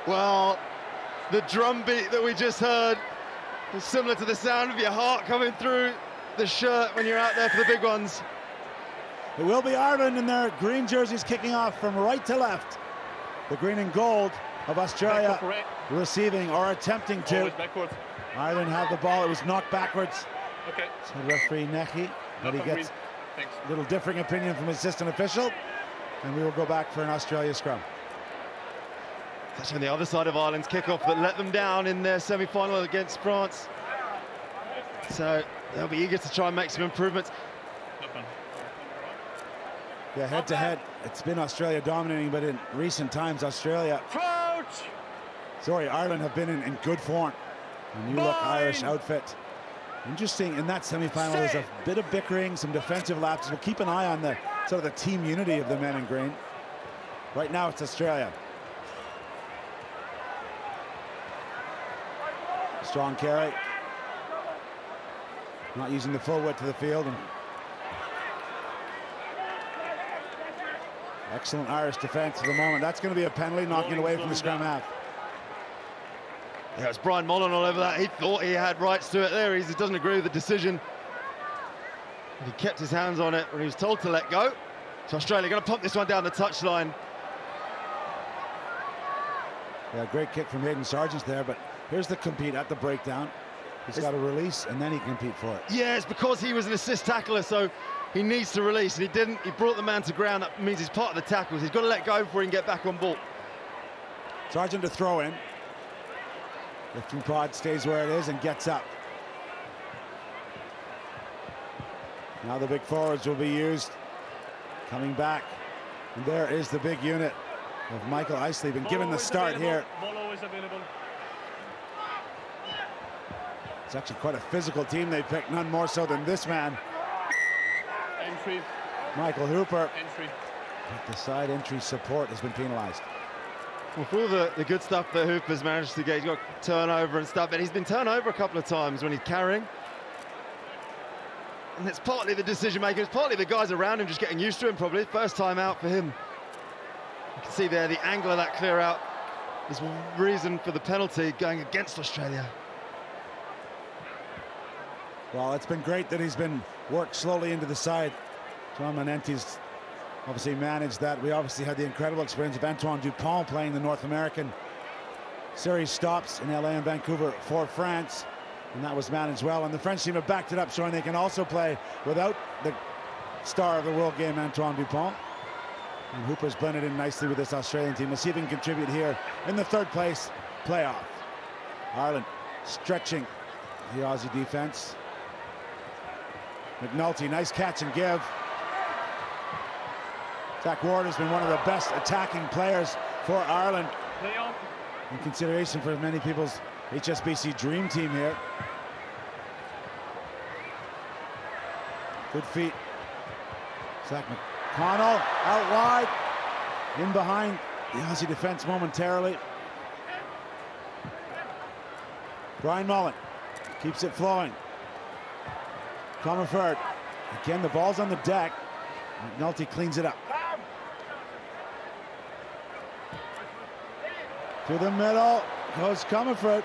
Well, the drum beat that we just heard is similar to the sound of your heart coming through the shirt when you're out there for the big ones. It will be Ireland in their green jerseys kicking off from right to left. The green and gold of Australia receiving or attempting to. Ireland have the ball. It was knocked backwards. Okay. So referee Necky, but he gets a little differing opinion from assistant official. And we will go back for an Australia scrum. That's on the other side of Ireland's kickoff that let them down in their semi-final against France. So they'll be eager to try and make some improvements. Yeah, head to head, it's been Australia dominating, but in recent times, Ireland have been in good form. A new look Irish outfit. Interesting, in that semi-final, there's a bit of bickering, some defensive lapses. We'll keep an eye on the sort of the team unity of the men in green. Right now, it's Australia. Strong carry. Not using the full width of the field. And excellent Irish defense at the moment. That's going to be a penalty, knocking away from the scrum half. Yeah, it's Brian Mullen all over that. He thought he had rights to it there. He doesn't agree with the decision. He kept his hands on it when he was told to let go. So Australia going to pump this one down the touchline. Yeah, great kick from Hayden Sargent there, but here's the compete at the breakdown. He's got to release and then he can compete for it. Yeah, it's because he was an assist tackler, so he needs to release, and he didn't. He brought the man to ground. That means he's part of the tackles. He's got to let go before he can get back on ball. Sargent to throw in. Lifting pod stays where it is and gets up. Now the big forwards will be used. Coming back. And there is the big unit of Michael Isley. Been given the start here. It's actually quite a physical team they picked, none more so than this man. Entry. Michael Hooper. Entry. But the side entry support has been penalized. Well, for all the good stuff that Hooper's managed to get, he's got turnover and stuff, but he's been turned over a couple of times when he's carrying. And it's partly the decision maker, it's partly the guys around him just getting used to him probably. First time out for him. You can see there the angle of that clear out is reason for the penalty going against Australia. Well, it's been great that he's been worked slowly into the side. John Manenti's obviously managed that. We obviously had the incredible experience of Antoine Dupont playing the North American series stops in LA and Vancouver for France, and that was managed well. And the French team have backed it up, showing they can also play without the star of the world game, Antoine Dupont. And Hooper's blended in nicely with this Australian team. We'll see if he can contribute here in the third place playoff. Ireland stretching the Aussie defense. McNulty, nice catch and give. Zach Ward has been one of the best attacking players for Ireland. In consideration for many people's HSBC dream team here. Good feet. Zach McConnell out wide. In behind the Aussie defense momentarily. Brian Mullen keeps it flowing. Comerford. Again, the ball's on the deck. McNulty cleans it up. To the middle goes Comerford.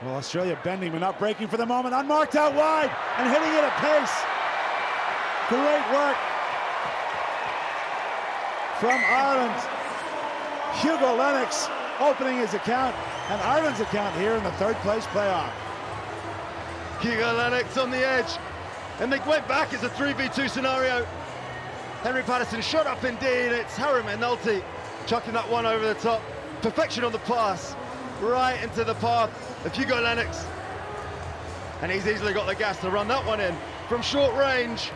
Well, Australia bending but not breaking for the moment. Unmarked out wide and hitting it at pace. Great work from Ireland. Hugo Lennox opening his account and Ireland's account here in the third place playoff. Hugo Lennox on the edge, and they went back. It's a 3v2 scenario. Henry Patterson shot up indeed. It's Harry McNulty chucking that one over the top. Perfection on the pass, right into the path of Hugo Lennox. And he's easily got the gas to run that one in from short range.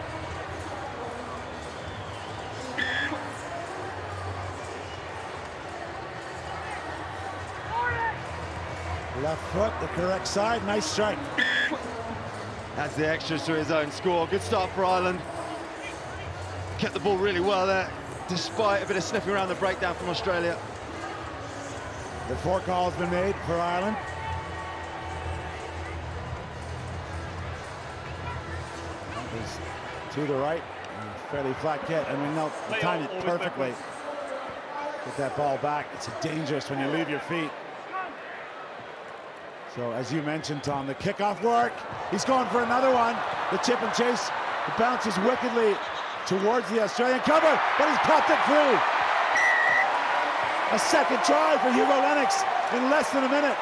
Left foot, the correct side, nice strike. Adds the extras to his own score. Good start for Ireland. Kept the ball really well there, despite a bit of sniffing around the breakdown from Australia. The four call has been made for Ireland. That was to the right, fairly flat kick, and we know the timed it perfectly. Get that ball back. It's dangerous when you leave your feet. So as you mentioned, Tom, the kickoff work. He's going for another one. The chip and chase. It bounces wickedly towards the Australian cover, but he's popped it free. A second try for Hugo Lennox in less than a minute.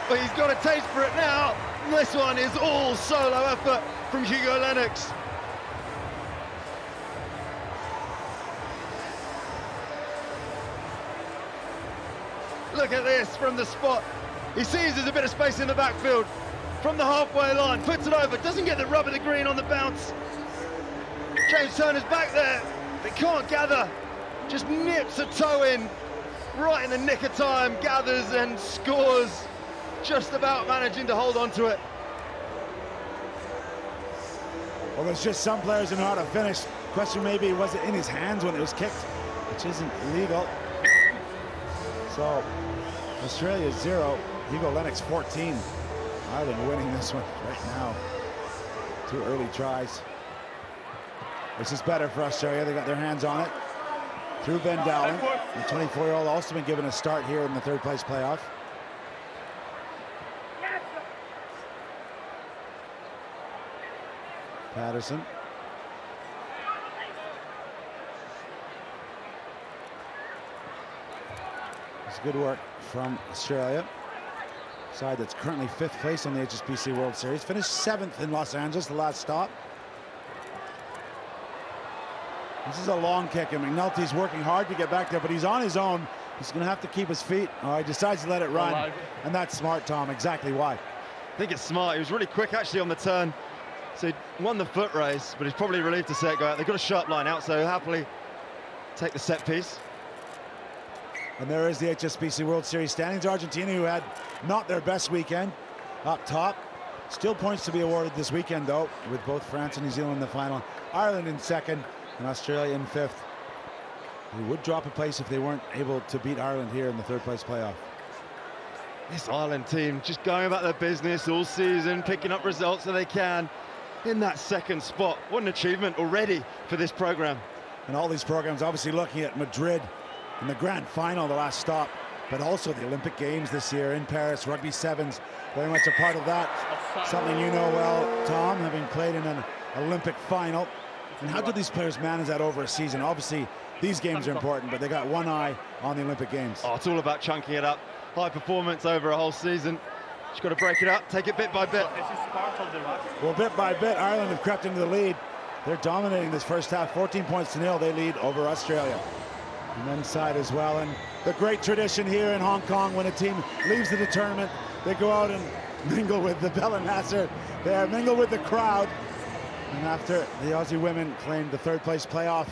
But he's got a taste for it now. This one is all solo effort from Hugo Lennox. Look at this from the spot. He sees there's a bit of space in the backfield. From the halfway line, puts it over, doesn't get the rub of the green on the bounce. James Turner's back there, they can't gather. Just nips a toe in, right in the nick of time, gathers and scores. Just about managing to hold on to it. Well, there's just some players who know how to finish. Question maybe, was it in his hands when it was kicked, which isn't legal. So, Australia 0, Hugo Lennox 14. Ireland winning this one right now. 2 early tries. This is better for Australia. They got their hands on it. Through Ben Dowling, the 24-year-old, also been given a start here in the third place playoff. Patterson. It's good work from Australia. Side that's currently 5th place on the HSBC World Series. Finished 7th in Los Angeles, the last stop. This is a long kick, and McNulty's working hard to get back there, but he's on his own. He's going to have to keep his feet. Oh, he decides to let it run. Relive. And that's smart, Tom. Exactly why. I think it's smart. He was really quick actually on the turn. So he won the foot race, but he's probably relieved to see it go out. They've got a sharp line out, so he'll happily take the set piece. And there is the HSBC World Series standings. Argentina, who had not their best weekend, up top. Still points to be awarded this weekend, though, with both France and New Zealand in the final. Ireland in 2nd and Australia in 5th. They would drop a place if they weren't able to beat Ireland here in the third place playoff. This Ireland team just going about their business all season, picking up results that they can in that 2nd spot. What an achievement already for this program. And all these programs obviously looking at Madrid in the grand final, the last stop, but also the Olympic Games this year in Paris. Rugby Sevens, very much a part of that. Something you know well, Tom, having played in an Olympic final. And how do these players manage that over a season? Obviously, these games are important, but they got one eye on the Olympic Games. Oh, it's all about chunking it up. High performance over a whole season. Just got to break it up, take it bit by bit. Well, bit by bit, Ireland have crept into the lead. They're dominating this first half, 14 points to 0. They lead over Australia. The men's side as well, and the great tradition here in Hong Kong, when a team leaves the tournament, they go out and mingle with the Bella Nasser. They mingle with the crowd. And after the Aussie women claimed the third place playoff,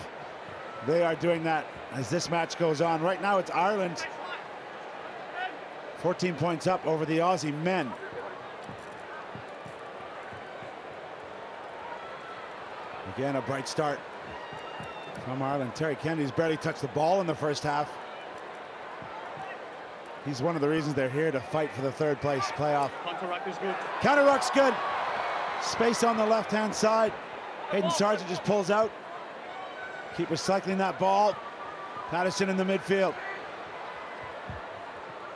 they are doing that as this match goes on. Right now it's Ireland 14 points up over the Aussie men. Again, a bright start from Ireland. Terry Kennedy's barely touched the ball in the first half. He's one of the reasons they're here to fight for the third place playoff. Counter-ruck is good. Counter-ruck's good. Space on the left-hand side. Hayden Sargent just pulls out. Keep recycling that ball. Patterson in the midfield.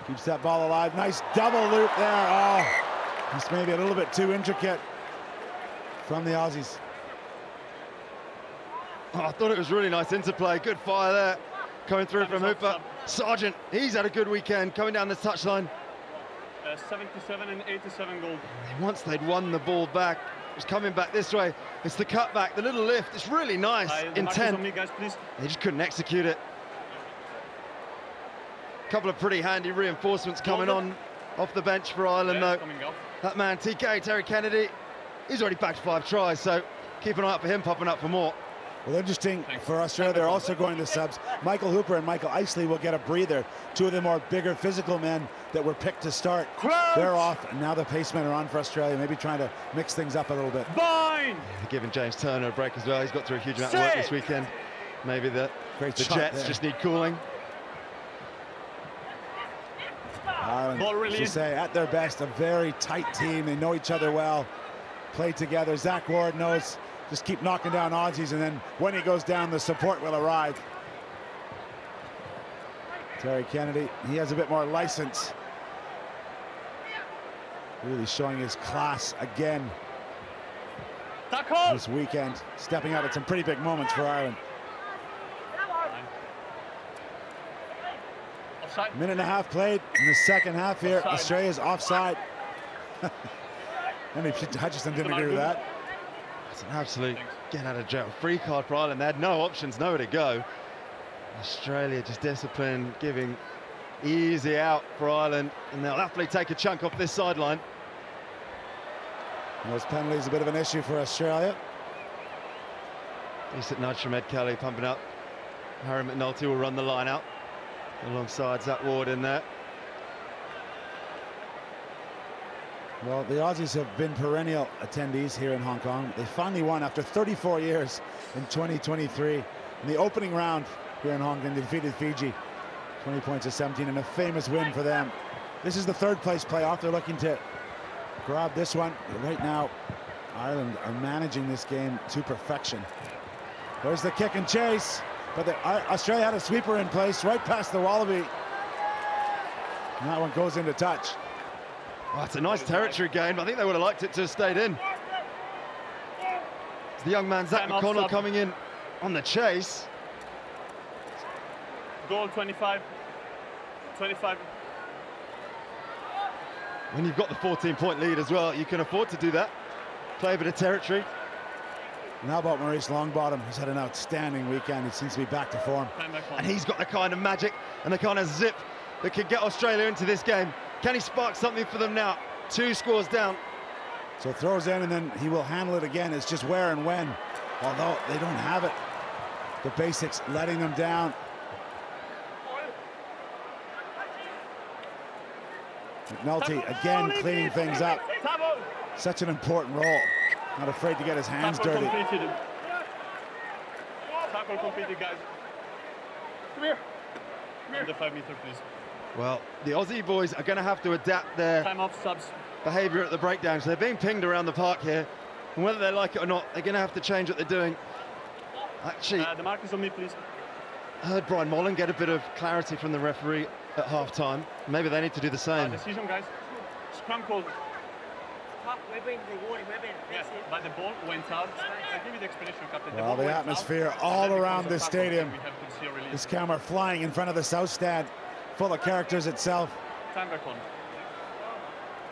Keeps that ball alive. Nice double loop there. Oh, this may be a little bit too intricate from the Aussies. Oh, I thought it was really nice interplay. Good fire there. Coming through from Hooper. Sargent, he's had a good weekend coming down the touchline. 77 and 87 goal. Once they'd won the ball back, it was coming back this way. It's the cutback, the little lift. It's really nice, intent. On me, guys, please. They just couldn't execute it. A couple of pretty handy reinforcements coming on off the bench for Ireland, though. That man, TK, Terry Kennedy, he's already backed 5 tries, so keep an eye out for him popping up for more. Well, interesting for Australia, they're also going to subs. Michael Hooper and Michael Isley will get a breather. 2 of the more bigger physical men that were picked to start. Crouch! They're off, and now the pacemen are on for Australia, maybe trying to mix things up a little bit. Fine! They're giving James Turner a break as well. He's got through a huge amount of work this weekend. Maybe the Jets there just need cooling. Ireland, as you say, at their best, a very tight team. They know each other well, play together. Zach Ward knows just keep knocking down Aussies, and then when he goes down, the support will arrive. Terry Kennedy, he has a bit more license. Really showing his class again this weekend. Stepping out at some pretty big moments for Ireland. Offside. Minute and a half played in the second half here. Offside. Australia's offside. Henry Hutchinson didn't agree with that. It's an absolute get out of jail free card for Ireland. They had no options, nowhere to go. Australia just disciplined, giving easy out for Ireland, and they'll happily take a chunk off this sideline. Those penalties a bit of an issue for Australia. Decent nudge from Ed Kelly, pumping up. Harry McNulty will run the line out alongside Zach Ward in there. Well, the Aussies have been perennial attendees here in Hong Kong. They finally won after 34 years in 2023. In the opening round here in Hong Kong, they defeated Fiji 20 points to 17 in a famous win for them. This is the third place playoff. They're looking to grab this one. But right now, Ireland are managing this game to perfection. There's the kick and chase, but Australia had a sweeper in place right past the Wallaby. And that one goes into touch. Oh, it's a nice territory game. I think they would have liked it to have stayed in. It's the young man, Zach McConnell, coming in on the chase. Goal 25. 25. When you've got the 14-point lead as well, you can afford to do that. Play a bit of territory. And how about Maurice Longbottom? He's had an outstanding weekend. He seems to be back to form. And he's got the kind of magic and the kind of zip that could get Australia into this game. Can he spark something for them now? 2 scores down. So throws in and then he will handle it again. It's just where and when. Although they don't have it. The basics letting them down. McNulty again cleaning things up. Such an important role. Not afraid to get his hands dirty. Tackle completed, guys. Come here. Under 5 meter, please. Well, the Aussie boys are going to have to adapt their Time off, subs. behaviour at the breakdown. So they're being pinged around the park here. And whether they like it or not, they're going to have to change what they're doing. Actually, The mark is on me, please. I heard Brian Mollen get a bit of clarity from the referee at half-time. Maybe they need to do the same. Decision, guys. Scrum call. Yes, but the ball went out. I'll give you the explanation, Captain. Well, the atmosphere all around this stadium. This camera flying in front of the South Stand, full of characters itself. Time back on.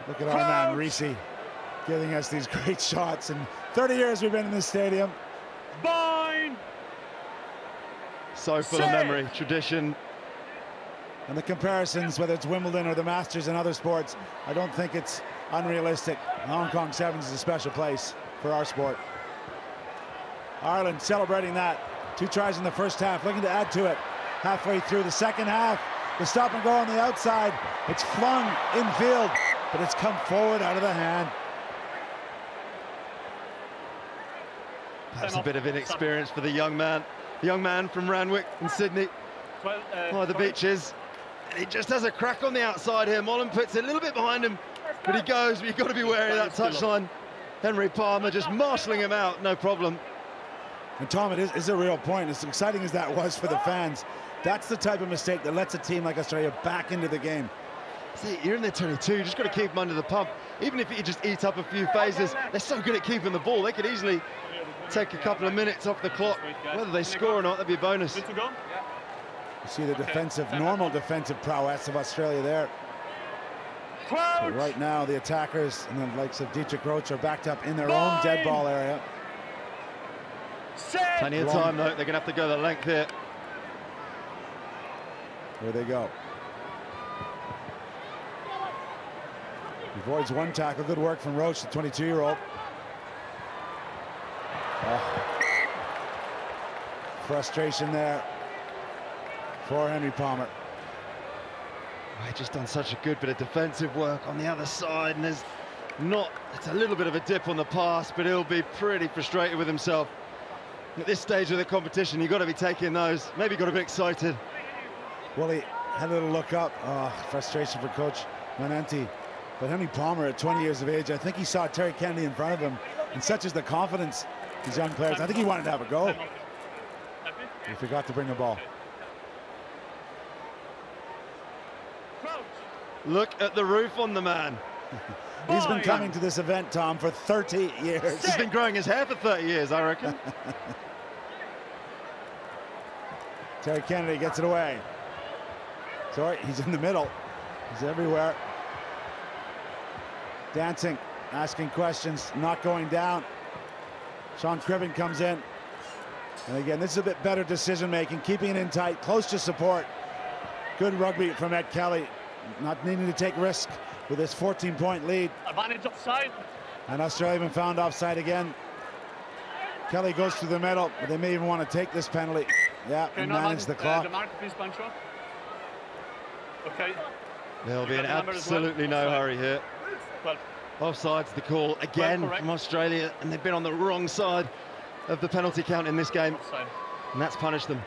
Look at our man Reese giving us these great shots. In 30 years we've been in this stadium. Bind! So full of memory, tradition. And the comparisons, whether it's Wimbledon or the Masters and other sports, I don't think it's unrealistic. Hong Kong Sevens is a special place for our sport. Ireland celebrating that. 2 tries in the first half, looking to add to it. Halfway through the second half, the stop and go on the outside. It's flung infield, but it's come forward out of the hand. Perhaps a bit of inexperience for the young man. The young man from Randwick in Sydney. The beaches. He just has a crack on the outside here. Mollen puts it a little bit behind him, but he goes. But you've got to be wary of that touchline. Henry Palmer just marshalling him out, no problem. And Tom, it is a real point. As exciting as that was for the fans, that's the type of mistake that lets a team like Australia back into the game. See, you're in their 22, you just got to keep them under the pump. Even if you just eat up a few phases, they're so good at keeping the ball. They could easily take a couple of minutes off the clock. Whether they score or not, that'd be a bonus. Good to go? You see the normal defensive prowess of Australia there. So right now, the attackers and the likes of Dietrich Roach are backed up in their own dead ball area. Plenty of time, though. They're going to have to go the length here. Here they go. He avoids one tackle. Good work from Roach, the 22-year-old. Frustration there for Henry Palmer. He's just done such a good bit of defensive work on the other side, and it's a little bit of a dip on the pass, but he'll be pretty frustrated with himself. At this stage of the competition, you've got to be taking those. Maybe got a bit excited. Well, he had a little look up. Frustration for Coach Manenti. But Henry Palmer, at 20 years of age, I think he saw Terry Kennedy in front of him, and such is the confidence these young players. I think he wanted to have a go. He forgot to bring the ball. Look at the roof on the man. He's been coming to this event, Tom, for 30 years. He's been growing his hair for 30 years, I reckon. Terry Kennedy gets it away. Sorry, he's in the middle. He's everywhere. Dancing, asking questions, not going down. Sean Cribbin comes in. And again, this is a bit better decision-making, keeping it in tight, close to support. Good rugby from Ed Kelly, not needing to take risk with this 14-point lead. Advantage offside. And Australia been found offside again. Kelly goes through the middle, but they may even want to take this penalty. Yeah, Okay, and manage the clock. The mark, please, Pancho. Okay. There'll be absolutely no hurry here. Well, Offside's the call again from Australia, and they've been on the wrong side of the penalty count in this game, offside. and that's punished them.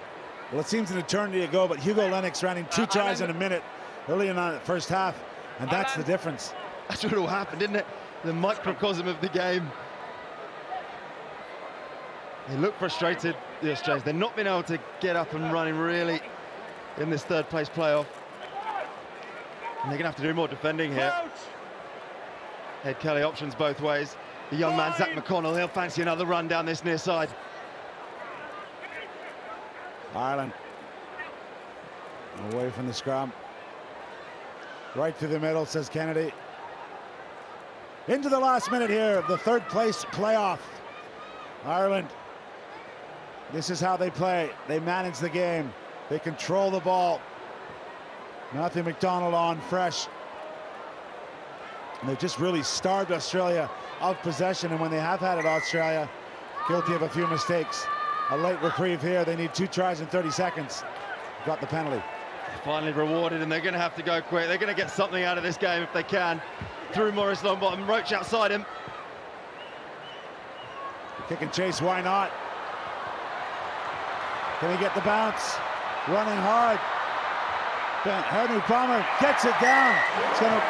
Well, it seems an eternity ago, but Hugo Lennox ran in 2 tries in a minute early in the first half, and that's the difference. That's what all happened, didn't it? The microcosm of the game. They look frustrated, the Australians. They've not been able to get up and running really in this third place playoff. And they're going to have to do more defending here. Ed Kelly options both ways. The young man, Zach McConnell, he'll fancy another run down this near side. Ireland away from the scrum. Right through the middle, says Kennedy. Into the last minute here of the third place playoff. Ireland, this is how they play. They manage the game. They control the ball. Matthew McDonald on fresh. And they've just really starved Australia of possession, and when they have had it, Australia guilty of a few mistakes. A late reprieve here. They need 2 tries in 30 seconds. Got the penalty. Finally rewarded, and they're going to have to go quick. They're going to get something out of this game if they can. Through Morris Longbottom, Roach outside him. Kick and chase, why not? Can he get the bounce? Running hard. Henry Palmer gets it down. It's going to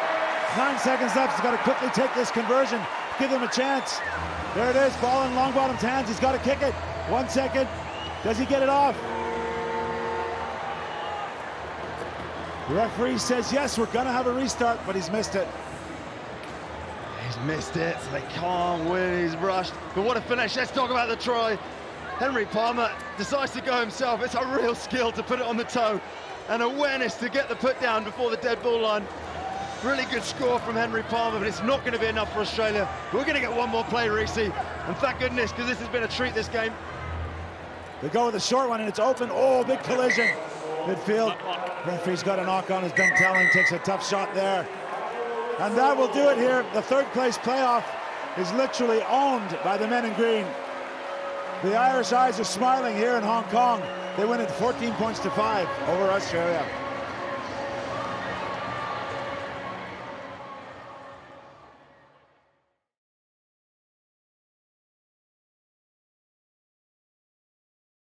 9 seconds left. He's got to quickly take this conversion, give them a chance. There it is, ball in Longbottom's hands. He's got to kick it. 1 second. Does he get it off? The referee says yes, we're going to have a restart, but he's missed it. He's missed it, so they can't win. He's rushed. But what a finish. Let's talk about the try. Henry Palmer decides to go himself. It's a real skill to put it on the toe and awareness to get the put down before the dead ball line. Really good score from Henry Palmer, but it's not going to be enough for Australia. We're going to get one more play, Reese. And thank goodness, because this has been a treat, this game. They go with a short one, and it's open. Oh, big collision. Midfield. Referee's got a knock on, as Ben Telling takes a tough shot there. And that will do it here. The third place playoff is literally owned by the men in green. The Irish eyes are smiling here in Hong Kong. They win it 14 points to 5 over Australia.